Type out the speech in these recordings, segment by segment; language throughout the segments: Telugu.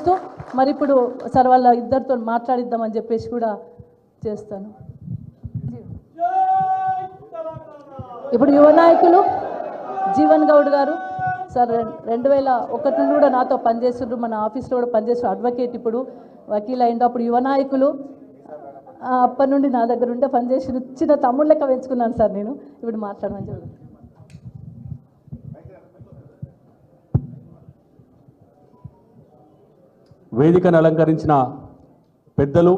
తెలియజేస్తూ మరి ఇప్పుడు సార్ వాళ్ళ ఇద్దరితో మాట్లాడిద్దామని చెప్పేసి కూడా చేస్తాను. ఇప్పుడు యువ నాయకులు జీవన్ గౌడ్ గారు సార్ 2001 నుండి కూడా నాతో పనిచేస్తుండ్రు, మన ఆఫీస్లో కూడా పనిచేస్తారు, అడ్వకేట్, ఇప్పుడు వకీల్ అయిండు. అప్పుడు యువ నాయకులు అప్పటి నుండి నా దగ్గర ఉంటే పనిచేసి చిన్న తమ్ముడు లెక్క పెంచుకున్నాను సార్ నేను. ఇప్పుడు మాట్లాడమని చెప్పి వేదికను అలంకరించిన పెద్దలు,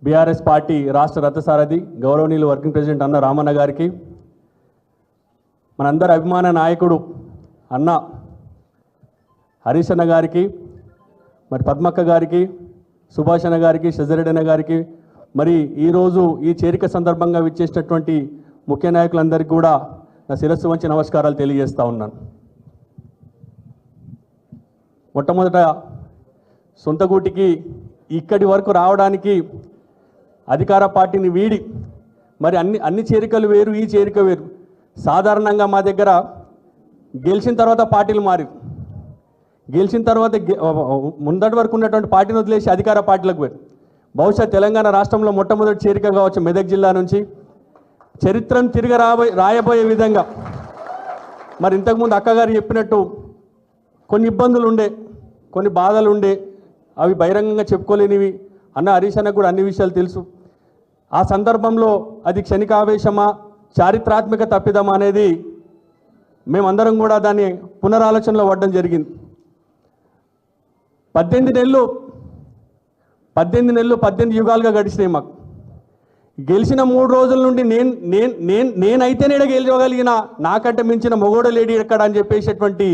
బీఆర్ఎస్ పార్టీ రాష్ట్ర రథసారథి గౌరవనీయులు వర్కింగ్ ప్రెసిడెంట్ అన్న రామన్న గారికి, మనందరి అభిమాన నాయకుడు అన్న హరీష్ అన్న గారికి, మరి పద్మక్క గారికి, సుభాష్ అన్న గారికి, షజరెడ్డి అన్న గారికి, మరి ఈరోజు ఈ చేరిక సందర్భంగా విచ్చేసినటువంటి ముఖ్య నాయకులందరికీ కూడా నా శిరస్సు వంచి నమస్కారాలు తెలియజేస్తూ ఉన్నాను. మొట్టమొదట సొంత గూటికి ఇక్కడి వరకు రావడానికి అధికార పార్టీని వీడి మరి అన్ని చేరికలు వేరు, ఈ చేరిక వేరు. సాధారణంగా మా దగ్గర గెలిచిన తర్వాత పార్టీలు మారి, గెలిచిన తర్వాత ముందటి వరకు ఉన్నటువంటి పార్టీని వదిలేసి అధికార పార్టీలకు వేరు. బహుశా తెలంగాణ రాష్ట్రంలో మొట్టమొదటి చేరిక కావచ్చు మెదక్ జిల్లా నుంచి. చరిత్రను తిరిగి రాయబోయే విధంగా మరి ఇంతకుముందు అక్కగారు చెప్పినట్టు కొన్ని ఇబ్బందులు ఉండే, కొన్ని బాధలు ఉండే, అవి బహిరంగంగా చెప్పుకోలేనివి. అన్న హరీష్ అన్నకు కూడా అన్ని విషయాలు తెలుసు. ఆ సందర్భంలో అది క్షణికావేశమా, చారిత్రాత్మక తప్పిదమా అనేది మేమందరం కూడా దాన్ని పునరాలోచనలో పడడం జరిగింది. 18 నెలలు యుగాలుగా గడిచినాయి మాకు. గెలిచిన 3 రోజుల నుండి నేనైతే గెలవగలిగిన, నాకంటే మించిన మొగోడ లేడీ ఎక్కడ అని చెప్పేసేటువంటి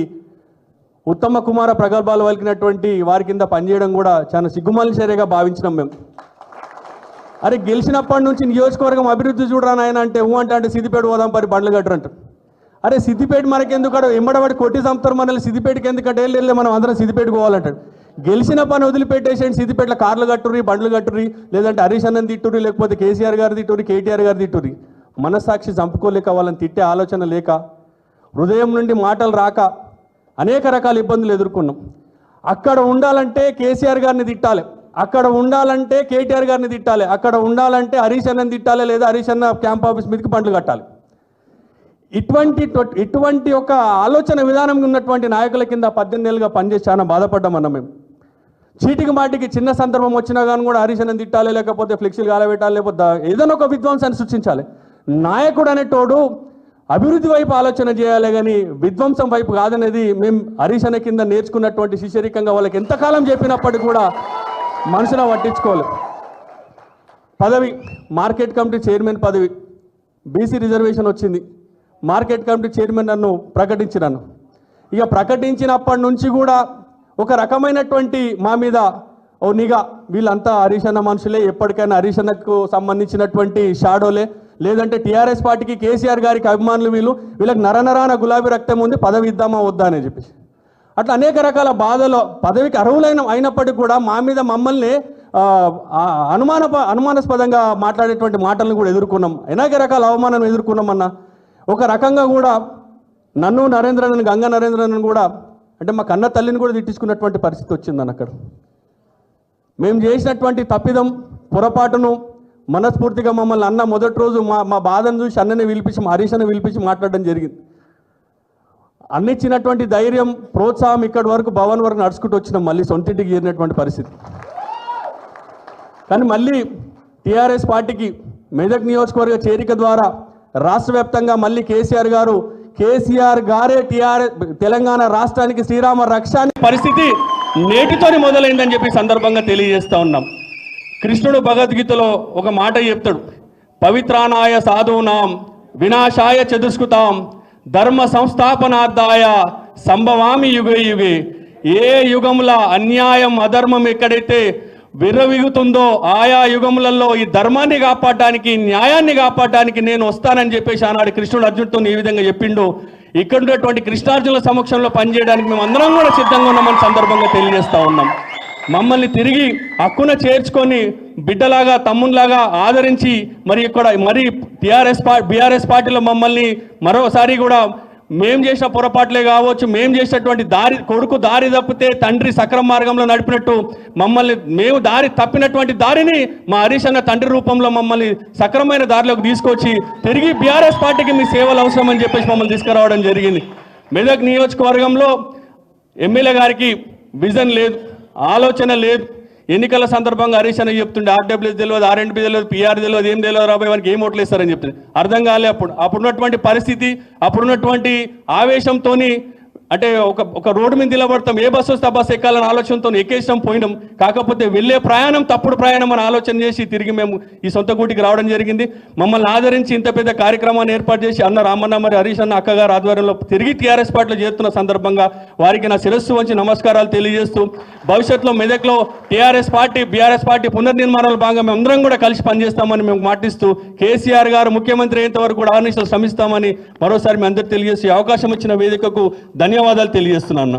ఉత్తమ కుమార ప్రగల్భాలు వలికినటువంటి వారి కింద పనిచేయడం కూడా చాలా సిగ్గుమాలిన చర్యగా భావించినాం మేము. అరే గెలిచినప్పటి నుంచి నియోజకవర్గం అభివృద్ధి చూడరా నాయన అంటే అంటే సిద్దిపేట పోదాం పరి బండ్లు కట్టరంటారు. అరే సిద్దిపేట మనకెందుకు, ఎంబడబడి కొట్టి చంపుతారు మనల్ని, సిద్దిపేటకి ఎందుకంటే వెళ్ళి మనం అందరం సిద్దిపేట పోవాలంటాడు. గెలిచిన పని వదిలిపెట్టేసేయండి, సిద్దిపేటలో కార్లు కట్టుర్రి, బండ్లు కట్టుర్రి, లేదంటే హరీష్ అన్నని తిట్టుర్రి, లేకపోతే కేసీఆర్ గారు తిట్టుర్రి, కేటీఆర్ గారు తిట్టుర్రి. మనస్సాక్షి చంపుకోలేక, వాళ్ళని తిట్టే ఆలోచన లేక, హృదయం నుండి మాటలు రాక అనేక రకాల ఇబ్బందులు ఎదుర్కొన్నాం. అక్కడ ఉండాలంటే కేసీఆర్ గారిని తిట్టాలి, అక్కడ ఉండాలంటే కేటీఆర్ గారిని తిట్టాలి, అక్కడ ఉండాలంటే హరీష్ అన్నని తిట్టాలి, లేదా హరీష్ అన్న క్యాంప్ ఆఫీస్ మీదకి బండ్లు కట్టాలి. ఇటువంటి ఒక ఆలోచన విధానం ఉన్నటువంటి నాయకుల కింద 18 నెలలుగా పనిచేసి చాలా బాధపడ్డామన్నా మేము. చీటికి మాటికి చిన్న సందర్భం వచ్చినా కానీ కూడా హరీష్ అన్నని తిట్టాలి, లేకపోతే ఫ్లెక్సీలు కాలబెట్టాలి, లేకపోతే ఏదైనా ఒక విధ్వంసాన్ని సృష్టించాలి. నాయకుడు అనేటోడు అభివృద్ధి వైపు ఆలోచన చేయాలి కానీ విధ్వంసం వైపు కాదనేది మేము హరీష్ అన్న కింద నేర్చుకున్నటువంటి శిష్యరికంగా వాళ్ళకి ఎంతకాలం చెప్పినప్పటికీ కూడా మనసులో పట్టించుకోలేదు. పదవి మార్కెట్ కమిటీ చైర్మన్ పదవి, బీసీ రిజర్వేషన్ వచ్చింది, మార్కెట్ కమిటీ చైర్మన్ నన్ను ప్రకటించినాను. ఇక ప్రకటించినప్పటి నుంచి కూడా ఒక రకమైనటువంటి మా మీద ఓ నిఘా, వీళ్ళంతా హరీష్ అన్న మనుషులే, ఎప్పటికైనా హరీష్ అన్నకు సంబంధించినటువంటి షాడోలే, లేదంటే టీఆర్ఎస్ పార్టీకి కేసీఆర్ గారికి అభిమానులు, వీళ్ళకి నరనరాన గులాబీ రక్తం ఉంది, పదవి ఇద్దామా వద్దా అని చెప్పేసి అట్లా అనేక రకాల బాధలు, పదవికి అయినప్పటికీ కూడా మా మీద మమ్మల్ని అనుమానాస్పదంగా మాట్లాడేటువంటి మాటలను కూడా ఎదుర్కొన్నాం. అనేక రకాల అవమానాలను ఎదుర్కొన్నామన్నా. ఒక రకంగా కూడా నన్ను నరేంద్రను, గంగా నరేంద్రను కూడా, అంటే మా కన్న తల్లిని కూడా తిట్టించుకున్నటువంటి పరిస్థితి వచ్చిందని. అక్కడ మేము చేసినటువంటి తప్పిదం, పొరపాటును మనస్ఫూర్తిగా మమ్మల్ని అన్న మొదటి రోజు మా బాధను చూసి అన్నని పిలిపించి, హరీష్ అన్న పిలిపించి మాట్లాడడం జరిగింది. అన్నిచ్చినటువంటి ధైర్యం, ప్రోత్సాహం ఇక్కడి వరకు భవన్ వరకు నడుచుకుంటూ వచ్చినాం, మళ్ళీ సొంతింటికి చేరినటువంటి పరిస్థితి. కానీ మళ్ళీ టీఆర్ఎస్ పార్టీకి మెదక్ నియోజకవర్గ చేరిక ద్వారా రాష్ట్ర వ్యాప్తంగా మళ్ళీ కేసీఆర్ గారే తెలంగాణ రాష్ట్రానికి శ్రీరామ రక్ష పరిస్థితి నేటితోని మొదలైందని చెప్పి సందర్భంగా తెలియజేస్తూ ఉన్నాం. కృష్ణుడు భగవద్గీతలో ఒక మాట చెప్తాడు, పవిత్రానాయ సాధూనాం వినాశాయ చతుష్కృతాం ధర్మ సంస్థాపనార్థాయ సంభవామి యుగే యుగే. ఏ యుగముల అన్యాయం, అధర్మం ఎక్కడైతే విర్రవిగుతుందో ఆయా యుగములలో ఈ ధర్మాన్ని కాపాడడానికి, న్యాయాన్ని కాపాడడానికి నేను వస్తానని చెప్పేసి ఆనాడు కృష్ణుడు అర్జునుడితో ఈ విధంగా చెప్పిండు. ఇక్కడ ఉన్నటువంటి కృష్ణార్జునుల సమక్షంలో పనిచేయడానికి మేము అందరం కూడా సిద్ధంగా ఉన్నామని సందర్భంగా తెలియజేస్తూ ఉన్నాం. మమ్మల్ని తిరిగి హక్కున చేర్చుకొని బిడ్డలాగా, తమ్ముళ్లాగా ఆదరించి మరి బీఆర్ఎస్ పార్టీలో మమ్మల్ని మరోసారి కూడా మేం చేసిన పొరపాట్లే కావచ్చు, మేం చేసినటువంటి కొడుకు దారి తప్పితే తండ్రి సక్రమ మార్గంలో నడిపినట్టు మేము దారి తప్పినటువంటి దారిని మా హరీష్ అన్న తండ్రి రూపంలో మమ్మల్ని సక్రమైన దారిలోకి తీసుకొచ్చి తిరిగి బీఆర్ఎస్ పార్టీకి మీ సేవలు అవసరం అని చెప్పేసి మమ్మల్ని తీసుకురావడం జరిగింది. మెదక్ నియోజకవర్గంలో ఎమ్మెల్యే గారికి విజన్ లేదు, ఆలోచన లేదు. ఎన్నికల సందర్భంగా హరీష్ అన్న చెప్తుండే ఆర్డబ్ల్యూఎస్ తెలియదు, ఆర్ఎండ్బి తెలియదు, పిఆర్ తెలియదు, ఏం తెలియదు, రాబోయే వానికి ఏం ఓట్లు వేస్తారని చెప్తుంది. అర్థం కాలే. అప్పుడున్నటువంటి పరిస్థితి, అప్పుడున్నటువంటి ఆవేశంతో అంటే ఒక రోడ్డు మీద నిలబడతాం, ఏ బస్సు వస్తే ఆ బస్సు ఎక్కాలని ఆలోచనతో ఎక్కేసాం, పోయినాం. కాకపోతే వెళ్ళే ప్రయాణం తప్పుడు ప్రయాణం అని ఆలోచన చేసి తిరిగి మేము ఈ సొంత గూటికి రావడం జరిగింది. మమ్మల్ని ఆదరించి ఇంత పెద్ద కార్యక్రమాన్ని ఏర్పాటు చేసి అన్న రామన్న మరి హరీష్ అన్న అక్కగారు ఆధ్వర్యంలో తిరిగి టీఆర్ఎస్ పార్టీలో చేస్తున్న సందర్భంగా వారికి నా శిరస్సు వంచి నమస్కారాలు తెలియజేస్తూ భవిష్యత్తులో మెదక్లో టీఆర్ఎస్ పార్టీ బీఆర్ఎస్ పార్టీ పునర్నిర్మాణంలో భాగంగా మేము అందరం కూడా కలిసి పనిచేస్తామని మేము మాటిస్తూ కేసీఆర్ గారు ముఖ్యమంత్రి అయ్యేంత వరకు కూడా ఆర్నిషలు శ్రమిస్తామని మరోసారి మీ అందరికీ తెలియజేసి అవకాశం ఇచ్చిన వేదికకు ధన్యవాదాలు తెలియజేస్తున్నాను.